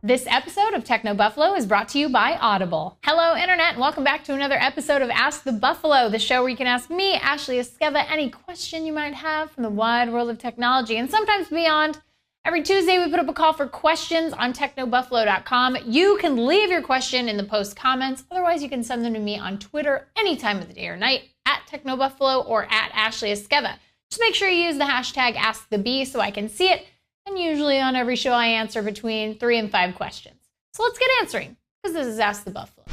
This episode of Techno Buffalo is brought to you by Audible. Hello, Internet, and welcome back to another episode of Ask the Buffalo, the show where you can ask me, Ashley Esqueva, any question you might have from the wide world of technology and sometimes beyond. Every Tuesday, we put up a call for questions on technobuffalo.com. You can leave your question in the post comments. Otherwise, you can send them to me on Twitter any time of the day or night at TechnoBuffalo or at Ashley Esqueva. Just make sure you use the hashtag AskTheBee so I can see it. And usually on every show, I answer between 3 and 5 questions. So let's get answering, because this is Ask the Buffalo.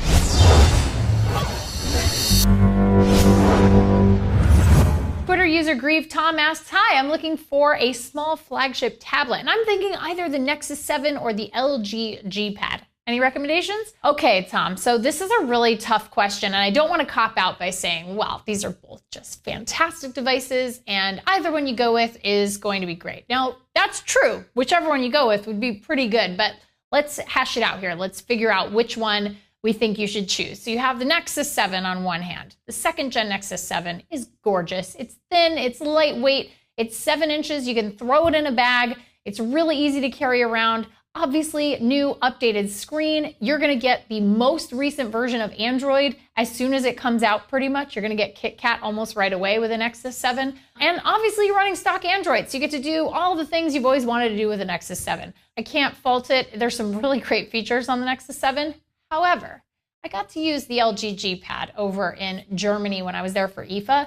Twitter user Grieve Tom asks, hi, I'm looking for a small flagship tablet, and I'm thinking either the Nexus 7 or the LG G Pad. Any recommendations? Okay, Tom, so this is a really tough question, and I don't want to cop out by saying, well, these are both just fantastic devices, and either one you go with is going to be great. Now, that's true. Whichever one you go with would be pretty good, but let's hash it out here. Let's figure out which one we think you should choose. So you have the Nexus 7 on one hand. The second gen Nexus 7 is gorgeous. It's thin, it's lightweight, it's 7 inches. You can throw it in a bag. It's really easy to carry around. Obviously, new updated screen. You're going to get the most recent version of Android as soon as it comes out, pretty much. You're going to get KitKat almost right away with a Nexus 7. And obviously, you're running stock Android, so you get to do all the things you've always wanted to do with a Nexus 7. I can't fault it. There's some really great features on the Nexus 7. However, I got to use the LG G Pad over in Germany when I was there for IFA.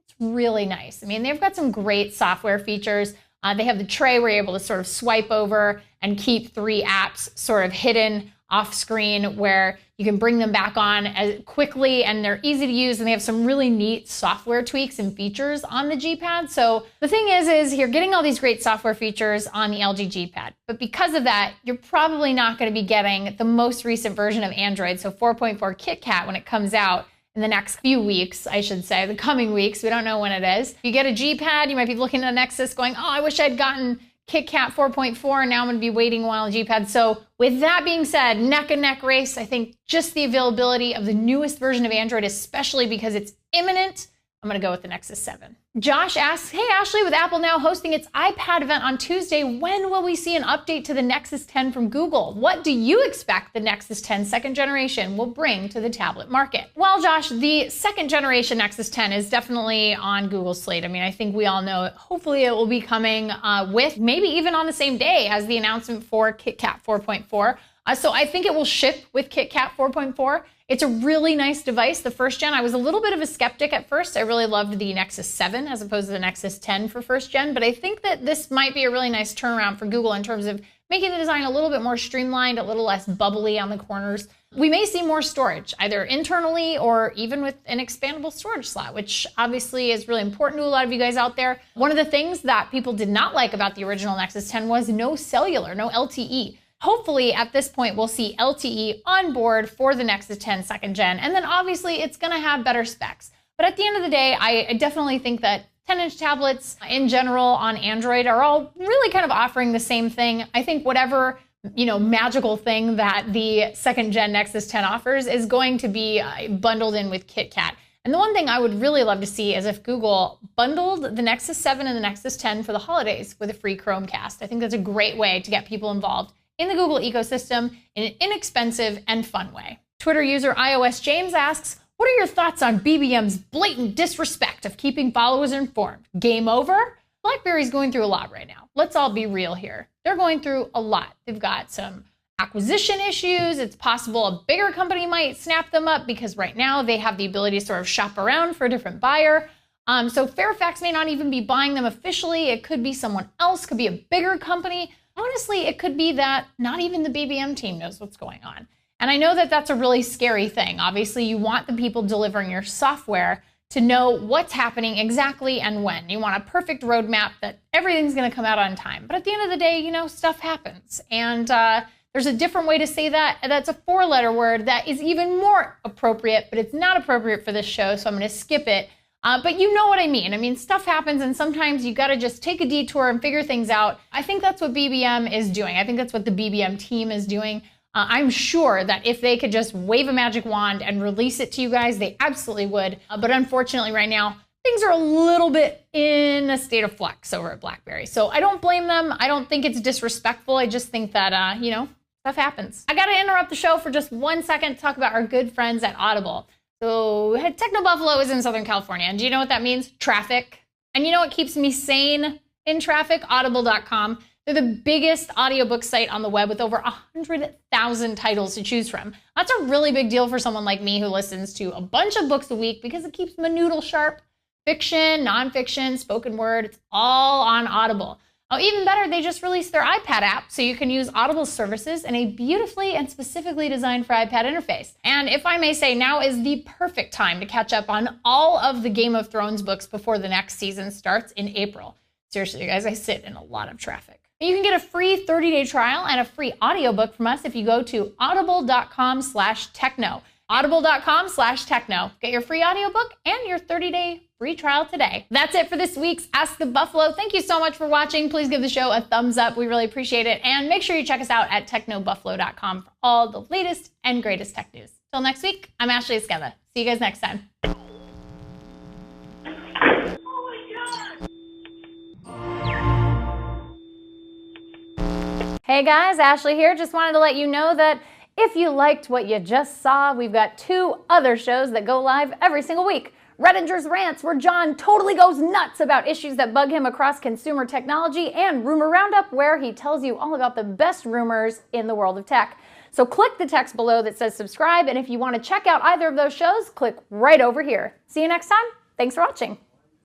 It's really nice. I mean, they've got some great software features. They have the tray where you're able to sort of swipe over and keep 3 apps sort of hidden off screen where you can bring them back on as quickly, and they're easy to use, and they have some really neat software tweaks and features on the G Pad. So the thing is you're getting all these great software features on the LG G Pad, but because of that, you're probably not going to be getting the most recent version of Android, so 4.4 KitKat when it comes out in the next few weeks, I should say, the coming weeks. We don't know when it is. If you get a G Pad, you might be looking at a Nexus going, oh, I wish I'd gotten KitKat 4.4, and now I'm going to be waiting a while on G Pad. So with that being said, neck and neck race, I think just the availability of the newest version of Android, especially because it's imminent, I'm going to go with the Nexus 7. Josh asks, hey, Ashley, with Apple now hosting its iPad event on Tuesday, when will we see an update to the Nexus 10 from Google? What do you expect the Nexus 10 second generation will bring to the tablet market? Well, Josh, the second generation Nexus 10 is definitely on Google's slate. I mean, I think we all know it. Hopefully it will be coming with maybe even on the same day as the announcement for KitKat 4.4. So I think it will ship with KitKat 4.4. It's a really nice device. The first gen, I was a little bit of a skeptic at first. I really loved the Nexus 7 as opposed to the Nexus 10 for first gen, but I think that this might be a really nice turnaround for Google in terms of making the design a little bit more streamlined, a little less bubbly on the corners. We may see more storage, either internally or even with an expandable storage slot, which obviously is really important to a lot of you guys out there. One of the things that people did not like about the original Nexus 10 was no cellular, no LTE. Hopefully, at this point, we'll see LTE on board for the Nexus 10 second gen, and then obviously it's going to have better specs. But at the end of the day, I definitely think that 10-inch tablets in general on Android are all really kind of offering the same thing. I think whatever, magical thing that the second gen Nexus 10 offers is going to be bundled in with KitKat. And the one thing I would really love to see is if Google bundled the Nexus 7 and the Nexus 10 for the holidays with a free Chromecast. I think that's a great way to get people involved in the Google ecosystem in an inexpensive and fun way. Twitter user iOS James asks, what are your thoughts on BBM's blatant disrespect of keeping followers informed? Game over? BlackBerry's going through a lot right now. Let's all be real here. They're going through a lot. They've got some acquisition issues. It's possible a bigger company might snap them up because right now they have the ability to sort of shop around for a different buyer. So Fairfax may not even be buying them officially. It could be someone else, could be a bigger company. Honestly, it could be that not even the BBM team knows what's going on. And I know that that's a really scary thing. Obviously, you want the people delivering your software to know what's happening exactly and when. You want a perfect roadmap that everything's going to come out on time. But at the end of the day, stuff happens. And there's a different way to say that. That's a 4-letter word that is even more appropriate, but it's not appropriate for this show, so I'm going to skip it. But you know what I mean. I mean, stuff happens, and sometimes you got to just take a detour and figure things out. I think that's what BBM is doing. I think that's what the BBM team is doing. I'm sure that if they could just wave a magic wand and release it to you guys, they absolutely would. But unfortunately, right now, things are a little bit in a state of flux over at BlackBerry. So I don't blame them. I don't think it's disrespectful. I just think that, you know, stuff happens. I got to interrupt the show for just 1 second to talk about our good friends at Audible. So Techno Buffalo is in Southern California. And do you know what that means? Traffic. And you know what keeps me sane in traffic? Audible.com. They're the biggest audiobook site on the web with over 100,000 titles to choose from. That's a really big deal for someone like me who listens to a bunch of books a week because it keeps my noodle sharp. Fiction, nonfiction, spoken word, it's all on Audible. Oh, even better, they just released their iPad app, so you can use Audible services in a beautifully and specifically designed for iPad interface. And if I may say, now is the perfect time to catch up on all of the Game of Thrones books before the next season starts in April. Seriously, you guys, I sit in a lot of traffic. You can get a free 30-day trial and a free audiobook from us if you go to audible.com/techno. Audible.com/techno. Get your free audiobook and your 30-day free trial today. That's it for this week's Ask the Buffalo. Thank you so much for watching. Please give the show a thumbs up. We really appreciate it. And make sure you check us out at technobuffalo.com for all the latest and greatest tech news. Till next week, I'm Ashley Esqueda. See you guys next time. Hey guys, Ashley here. Just wanted to let you know that if you liked what you just saw, we've got 2 other shows that go live every single week. Redinger's Rants, where John totally goes nuts about issues that bug him across consumer technology, and Rumor Roundup, where he tells you all about the best rumors in the world of tech. So click the text below that says subscribe, and if you want to check out either of those shows, click right over here. See you next time. Thanks for watching.